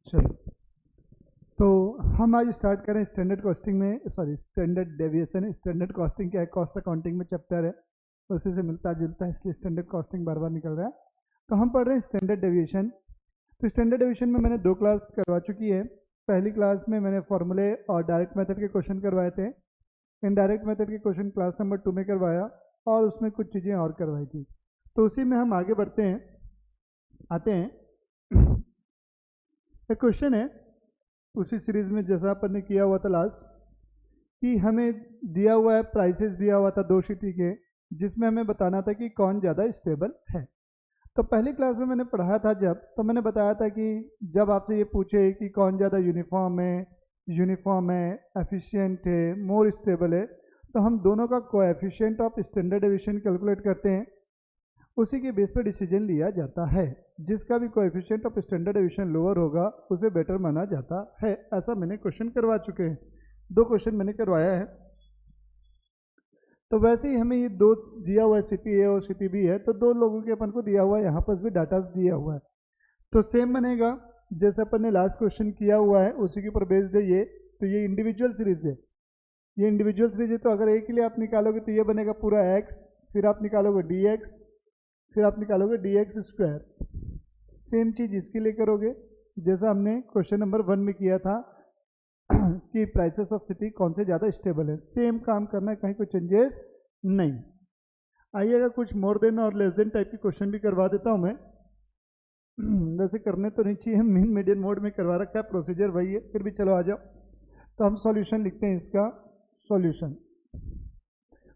चलो, तो हम आज स्टार्ट करें स्टैंडर्ड कॉस्टिंग में, स्टैंडर्ड डेविएशन। स्टैंडर्ड कॉस्टिंग क्या है, कॉस्ट अकाउंटिंग में चैप्टर है, उसी से मिलता जुलता है, इसलिए स्टैंडर्ड कॉस्टिंग बार बार निकल रहा है। तो हम पढ़ रहे हैं स्टैंडर्ड डेविएशन। तो स्टैंडर्ड डेविएशन में मैंने 2 क्लास करवा चुकी है। पहली क्लास में मैंने फॉर्मूले और डायरेक्ट मेथड के क्वेश्चन करवाए थे। इनडायरेक्ट मेथड के क्वेश्चन क्लास नंबर 2 में करवाया और उसमें कुछ चीज़ें और करवाई थी। तो उसी में हम आगे बढ़ते हैं, आते हैं। एक क्वेश्चन है उसी सीरीज़ में जैसा अपन ने किया हुआ था लास्ट, कि हमें दिया हुआ है, प्राइसेस दिया हुआ था 2 सिटी के, जिसमें हमें बताना था कि कौन ज़्यादा स्टेबल है। तो पहली क्लास में मैंने पढ़ाया था जब, तो मैंने बताया था कि जब आपसे ये पूछे कि कौन ज़्यादा यूनिफॉर्म है, एफिशिएंट है, मोर स्टेबल है, तो हम दोनों का coefficient of standard deviation calculate करते हैं, उसी के बेस पर डिसीजन लिया जाता है। जिसका भी coefficient of standard deviation lower होगा उसे बेटर माना जाता है। ऐसा मैंने क्वेश्चन करवा चुके हैं, 2 क्वेश्चन मैंने करवाया है। तो वैसे ही हमें ये 2 दिया हुआ है, सिटी ए और सिटी बी है, तो 2 लोगों के अपन को दिया हुआ है, यहाँ पर भी डाटा दिया हुआ है। तो सेम बनेगा जैसे अपन ने लास्ट क्वेश्चन किया हुआ है, उसी के ऊपर बेस्ड है ये। तो ये इंडिविजुअल सीरीज है, ये इंडिविजुअल सीरीज है। तो अगर ए के लिए आप निकालोगे तो ये बनेगा पूरा एक्स, फिर आप निकालोगे डी एक्स, फिर आप निकालोगे डी एक्स स्क्वायर। सेम चीज़ इसके लिए करोगे जैसा हमने क्वेश्चन नंबर 1 में किया था कि प्राइसेस ऑफ सिटी कौन से ज़्यादा स्टेबल है। सेम काम करना है, कहीं कोई चेंजेस नहीं। आइएगा कुछ मोर देन और लेस देन टाइप के क्वेश्चन भी करवा देता हूँ मैं। वैसे करने तो नहीं चाहिए, मीन मीडियन मोड में करवा रखा है, प्रोसीजर वही है, फिर भी चलो आ जाओ। तो हम सॉल्यूशन लिखते हैं इसका। सॉल्यूशन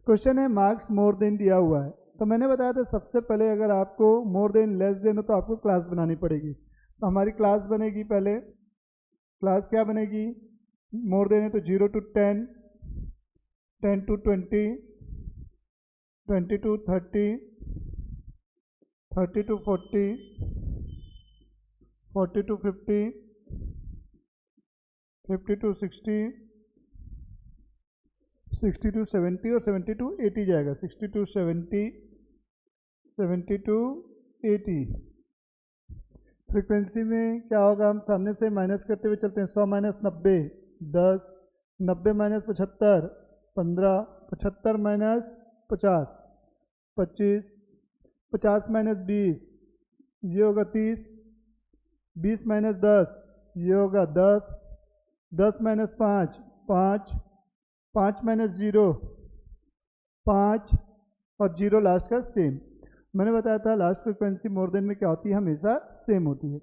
क्वेश्चन है मार्क्स मोर देन दिया हुआ है। तो मैंने बताया था सबसे पहले अगर आपको मोर देन लेस देन हो तो आपको क्लास बनानी पड़ेगी। तो हमारी क्लास बनेगी, पहले क्लास क्या बनेगी, मोर देन है तो 0 to 10, 10 to 20, 20 to 30, 30 to 40, 40 to 50, 50 to 60, 60 to 70 और 70 to 80 जाएगा। 60 to 70, 70 to 80। फ्रीक्वेंसी में क्या होगा, हम सामने से माइनस करते हुए चलते हैं। 100 माइनस 90 10, 90 माइनस 75 15, 75 माइनस 50 25, 50 माइनस 20 ये होगा 30, 20 माइनस 10 ये होगा 10, 10 माइनस 5 5, 5 माइनस 0 5 और 0 लास्ट का सेम। मैंने बताया था लास्ट फ्रीक्वेंसी मोर देन में क्या होती है, हमेशा सेम होती है।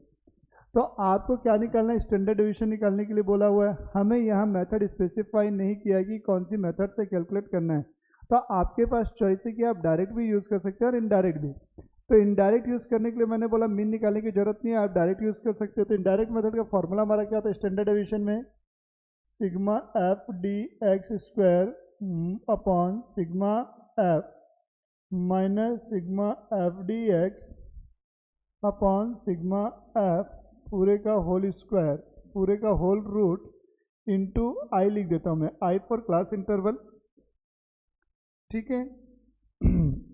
तो आपको क्या निकालना है, स्टैंडर्ड डेविएशन निकालने के लिए बोला हुआ है। हमें यहाँ मेथड स्पेसिफाई नहीं किया कि कौन सी मेथड से कैलकुलेट करना है। तो आपके पास चॉइस है कि आप डायरेक्ट भी यूज़ कर सकते हैं और इनडायरेक्ट भी। तो इनडायरेक्ट यूज़ करने के लिए मैंने बोला मीन निकालने की जरूरत नहीं है, आप डायरेक्ट यूज़ कर सकते हो। तो इनडायरेक्ट मेथड का फॉर्मूला हमारा क्या था स्टैंडर्ड डेविएशन में, sigma F D x square upon sigma F minus sigma F D x upon sigma F पूरे का होल स्क्वायर, पूरे का होल रूट इंटू आई लिख देता हूँ मैं, आई फॉर क्लास इंटरवल, ठीक है।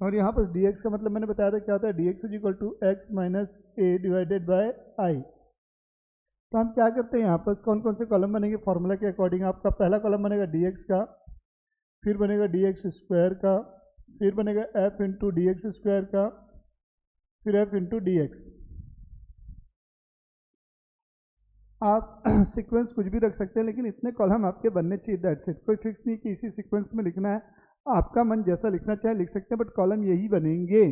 और यहाँ पर डी एक्स का मतलब मैंने बताया था क्या होता है, D X is equal to X minus A divided by I. तो हम क्या करते हैं, यहाँ पर कौन कौन से कॉलम बनेंगे फॉर्मूला के अकॉर्डिंग। आपका पहला कॉलम बनेगा डी एक्स का, फिर बनेगा डी एक्स स्क्वायर का, फिर बनेगा F into D x square का, फिर एफ इंटू डी एक्स। आप सीक्वेंस कुछ भी रख सकते हैं, लेकिन इतने कॉलम आपके बनने चाहिए, दैट्स इट। कोई फिक्स नहीं कि इसी सीक्वेंस में लिखना है, आपका मन जैसा लिखना चाहे लिख सकते हैं, बट कॉलम यही बनेंगे।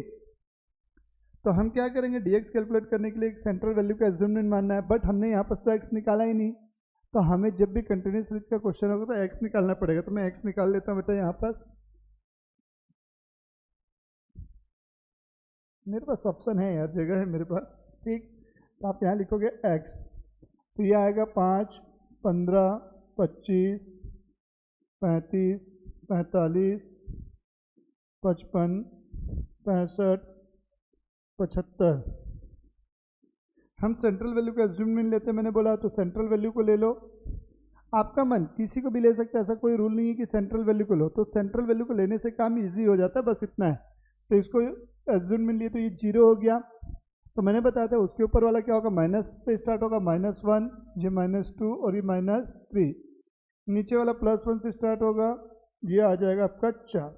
तो हम क्या करेंगे, डीएक्स कैलकुलेट करने के लिए एक सेंट्रल वैल्यू का एज्यूममेंट मानना है, बट हमने यहाँ पर तो एक्स निकाला ही नहीं। तो हमें जब भी कंटिन्यूस सीरीज का क्वेश्चन होगा तो एक्स निकालना पड़ेगा। तो मैं एक्स निकाल लेता हूँ बेटा, यहाँ पर मेरे पास ऑप्शन है यार, जगह है मेरे पास, ठीक। तो आप यहाँ लिखोगे एक्स, तो ये आएगा 5, 15, 25, 35, 45, 55, 65, 75। हम सेंट्रल वैल्यू का एज्यूममेंट लेते हैं, मैंने बोला तो सेंट्रल वैल्यू को ले लो। आपका मन किसी को भी ले सकता है, ऐसा कोई रूल नहीं है कि सेंट्रल वैल्यू को लो। तो सेंट्रल वैल्यू को लेने से काम इजी हो जाता है, बस इतना है। तो इसको एज्यूममेंट लिए तो ये 0 हो गया, तो मैंने बताया था उसके ऊपर वाला क्या होगा, माइनस से स्टार्ट होगा, -1, ये -2 और ये -3। नीचे वाला +1 से स्टार्ट होगा, ये आ जाएगा आपका 4।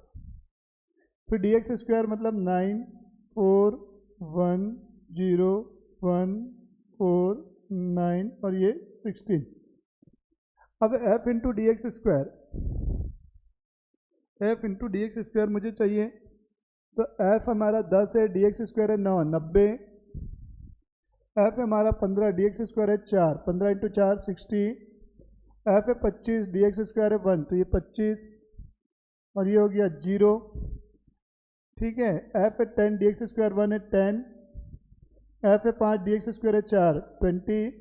फिर dx स्क्वायर मतलब 9 4 1 0 1 4 9 और ये 16। अब f into D x square मुझे चाहिए, तो f हमारा 10 है, dx स्क्वायर है 9 90, f हमारा 15, dx स्क्वायर है 4, 15 इंटू 4 60, f है 25, dx स्क्वायर है 1, तो ये 25 और ये हो गया 0। ठीक है, f है 10, dx स्क्वायर 1 है 10, f है 5, dx स्क्वायर है 4 20,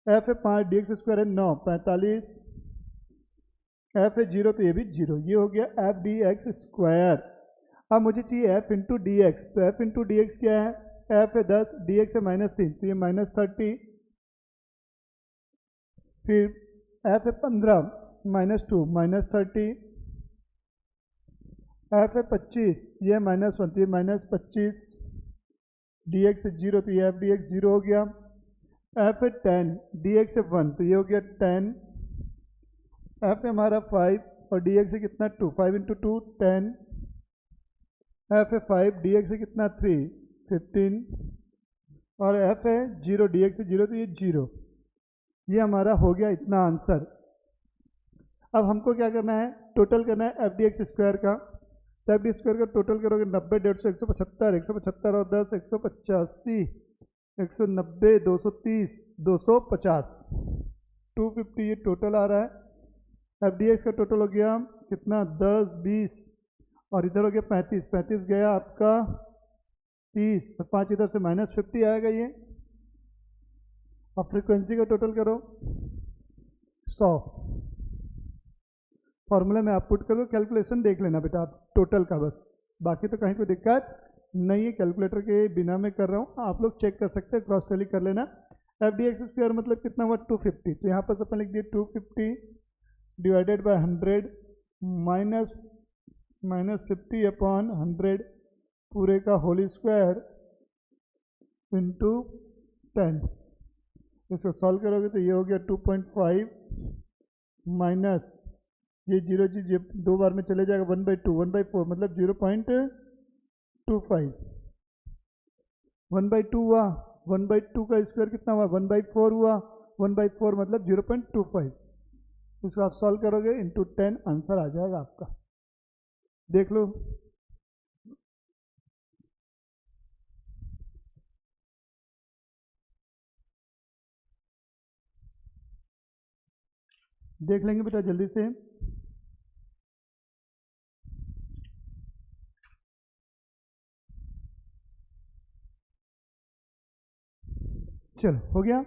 f है 5, dx स्क्वायर है 9 45, f है 0 तो ये भी 0। ये हो गया f dx स्क्वायर। अब मुझे चाहिए f इंटू डी एक्स, तो f इंटू डी एक्स क्या है, f है 10, dx है -3 तो ये -30, फिर f है 15 -2 -30, f है 25 ये -1 तो ये -25, dx है 0 तो ये f dx 0 हो गया। f है 10, dx है 1 तो ये हो गया 10, f है हमारा 5 और dx है कितना 2, 5 इंटू 2 10, f है 5, dx है कितना 3 15 और f है 0, dx है 0 तो ये 0। ये हमारा हो गया इतना आंसर। अब हमको क्या करना है, टोटल करना है f dx स्क्वायर का। तो f dx स्क्वायर का टोटल करोगे 90 150 175 175 और 10 185 190 230 250 250 ये टोटल आ रहा है। एफ डी एक्स का टोटल हो गया कितना 10 20 और इधर हो गया 35, 35 गया आपका 30 और 5 इधर से -50 आएगा ये। अब फ्रीक्वेंसी का टोटल करो 100, फॉर्मूले में आप पुट करो, कैलकुलेशन देख लेना बेटा आप टोटल का बस, बाकी तो कहीं कोई दिक्कत नहीं है, कैलकुलेटर के बिना में कर रहा हूँ, आप लोग चेक कर सकते हैं, क्रॉस टैली कर लेना। एफ डी एक्स स्क्वायर मतलब कितना हुआ 250, तो यहाँ पर अपन लिख दिए 250 डिवाइडेड बाय 100 -50 अपॉन 100 पूरे का होल स्क्वायर इंटू 10। इसको सॉल्व करोगे तो ये हो गया 2.5 माइनस ये 0 जी दो बार में चले जाएगा 1/2 1/4 मतलब 0.25 1/2 हुआ, 1/2 का स्क्वायर कितना हुआ 1/4 हुआ, 1/4 मतलब 0.25। इसको आप सॉल्व करोगे इंटू 10 आंसर आ जाएगा आपका, देख लो। देख लेंगे बेटा जल्दी से। चलो हो गया।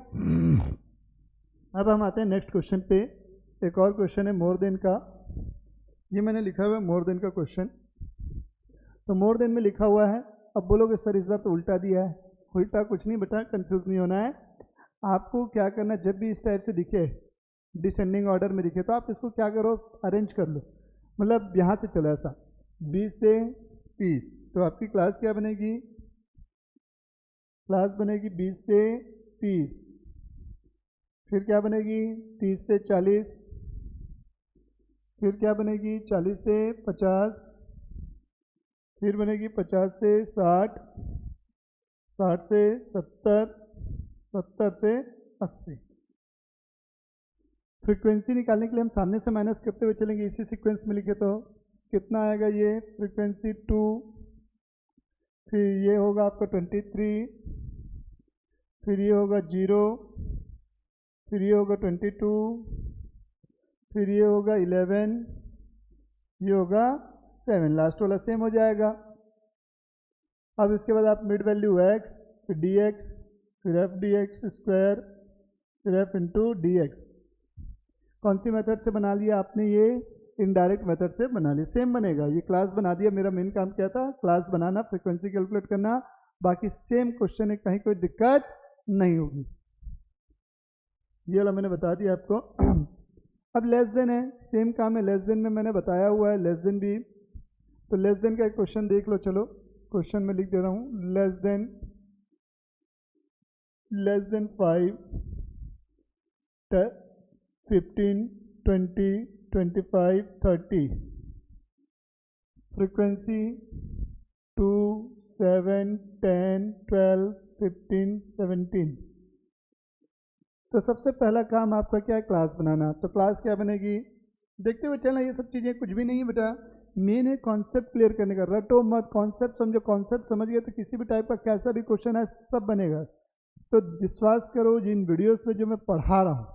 अब हम आते हैं नेक्स्ट क्वेश्चन पे। एक और क्वेश्चन है मोर देन का, ये मैंने लिखा हुआ है मोर देन का क्वेश्चन। तो मोर देन में लिखा हुआ है, अब बोलोगे सर इस बार तो उल्टा दिया है। उल्टा कुछ नहीं बेटा, कंफ्यूज नहीं होना है। आपको क्या करना है, जब भी इस टाइप से दिखे डिसेंडिंग ऑर्डर में दिखे तो आप इसको क्या करो अरेंज कर लो, मतलब यहाँ से चलो ऐसा 20 से 30, तो आपकी क्लास क्या बनेगी, क्लास बनेगी 20 से 30, फिर क्या बनेगी 30 से 40, फिर क्या बनेगी 40 से 50, फिर बनेगी 50 से 60, 60 से 70, 70 से 80। फ्रीक्वेंसी निकालने के लिए हम सामने से माइनस करते हुए चलेंगे, इसी सीक्वेंस में लिखे तो कितना आएगा ये फ्रीक्वेंसी 2, फिर ये होगा आपका 23, फिर ये होगा 0, फिर ये होगा 22, फिर ये होगा 11, ये होगा 7, लास्ट वाला सेम हो जाएगा। अब इसके बाद आप मिड वैल्यू x, फिर dx, फिर f dx स्क्वायर, फिर f इंटू डी एक्स। कौन सी मेथड से बना लिया आपने, ये इनडायरेक्ट मेथड से बना लिया, सेम बनेगा। ये क्लास बना दिया, मेरा मेन काम क्या था क्लास बनाना, फ्रीक्वेंसी कैलकुलेट करना, बाकी सेम क्वेश्चन है, कहीं कोई दिक्कत नहीं होगी। ये वाला मैंने बता दिया आपको। अब लेस देन है, सेम काम है, लेस देन में मैंने बताया हुआ है लेस देन भी। तो लेस देन का एक क्वेश्चन देख लो, चलो क्वेश्चन में लिख दे रहा हूँ, less than less than 5, 15, 20, 25, 30, frequency 2, 7, 10, 12, 15, 17। तो सबसे पहला काम आपका क्या है, क्लास बनाना। तो क्लास क्या बनेगी, देखते हुए चलना, ये सब चीज़ें कुछ भी नहीं है बेटा, मेन है कॉन्सेप्ट क्लियर करने का। रटो मत, कॉन्सेप्ट समझो, कॉन्सेप्ट समझ गए तो किसी भी टाइप का कैसा भी क्वेश्चन है सब बनेगा। तो विश्वास करो जिन वीडियोस में जो मैं पढ़ा रहा हूँ,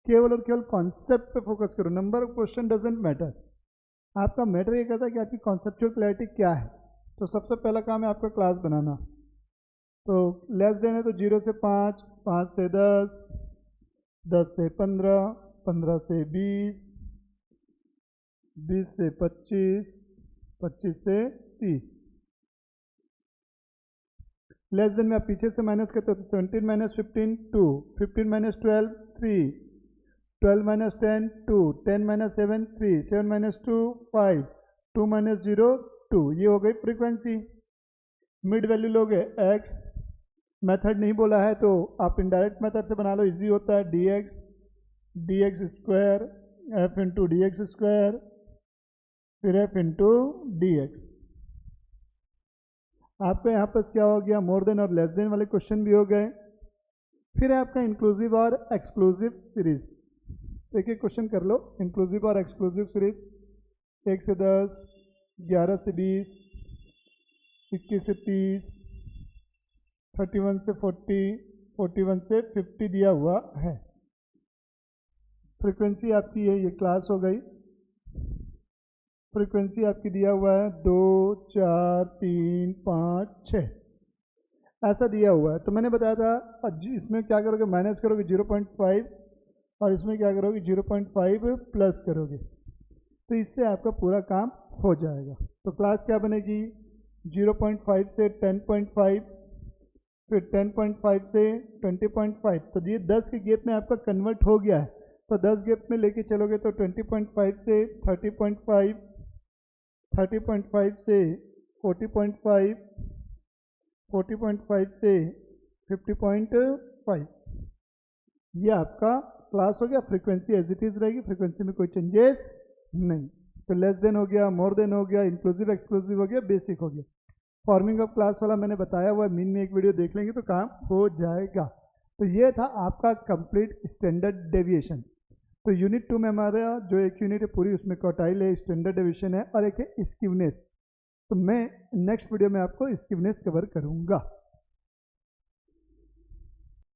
केवल और केवल कॉन्सेप्ट पे फोकस करो। Number of question doesn't matter, आपका मैटर ये करता है कि आपकी कॉन्सेप्चुअल क्लैरिटी क्या है। तो सबसे पहला काम है आपका क्लास बनाना। तो लेस देन है तो 0 से 5, 5 से 10, 10 से 15, 15 से 20, 20 से 25, 25 से 30। लेस देन में आप पीछे से माइनस करते हो तो 17 minus 15 2, 15 minus 12 3, 12 minus 10 2, 10 minus 7 3, 7 minus 2 5, 2 minus 0 2। ये हो गई फ्रीक्वेंसी। मिड वैल्यू लोगे x, मेथड नहीं बोला है तो आप इनडायरेक्ट मेथड से बना लो, इजी होता है। dx square f into D x square, फिर f इंटू डी एक्स। आपका यहाँ पर क्या हो गया, मोर देन और लेस देन वाले क्वेश्चन भी हो गए। फिर है आपका इंक्लूसिव और एक्सक्लूसिव सीरीज। एक एक क्वेश्चन कर लो, इंक्लूसिव और एक्सक्लूसिव सीरीज। 1 से 10, 11 से 20, 21 से 30, 31 से 40, 41 से 50 दिया हुआ है। फ्रीक्वेंसी आपकी है, ये क्लास हो गई। फ्रीक्वेंसी आपकी दिया हुआ है 2, 4, 3, 5, 6 ऐसा दिया हुआ है। तो मैंने बताया था इसमें क्या करोगे, माइनस करोगे 0.5 और इसमें क्या करोगे 0.5 प्लस करोगे, तो इससे आपका पूरा काम हो जाएगा। तो क्लास क्या बनेगी, 0.5 से 10.5, फिर 10.5 से 20.5। तो ये 10 के गैप में आपका कन्वर्ट हो गया है। तो 10 गैप में लेके चलोगे तो 20.5 से 30.5, 30.5 से 40.5, 40.5 से 50.5। ये आपका क्लास हो गया। फ्रीक्वेंसी एज इट इज़ रहेगी, फ्रीक्वेंसी में कोई चेंजेस नहीं। तो लेस देन हो गया, मोर देन हो गया, इंक्लूसिव एक्सक्लूसिव हो गया, बेसिक हो गया। फॉर्मिंग ऑफ क्लास वाला मैंने बताया हुआ है, मीन में एक वीडियो देख लेंगे तो काम हो जाएगा। तो ये था आपका कंप्लीट स्टैंडर्ड डेविएशन। तो यूनिट 2 में हमारा जो एक यूनिट है पूरी, उसमें क्वार्टाइल है, स्टैंडर्ड डेविएशन है और एक है स्क्यूनेस। तो मैं नेक्स्ट वीडियो में आपको स्क्यूनेस कवर करूँगा।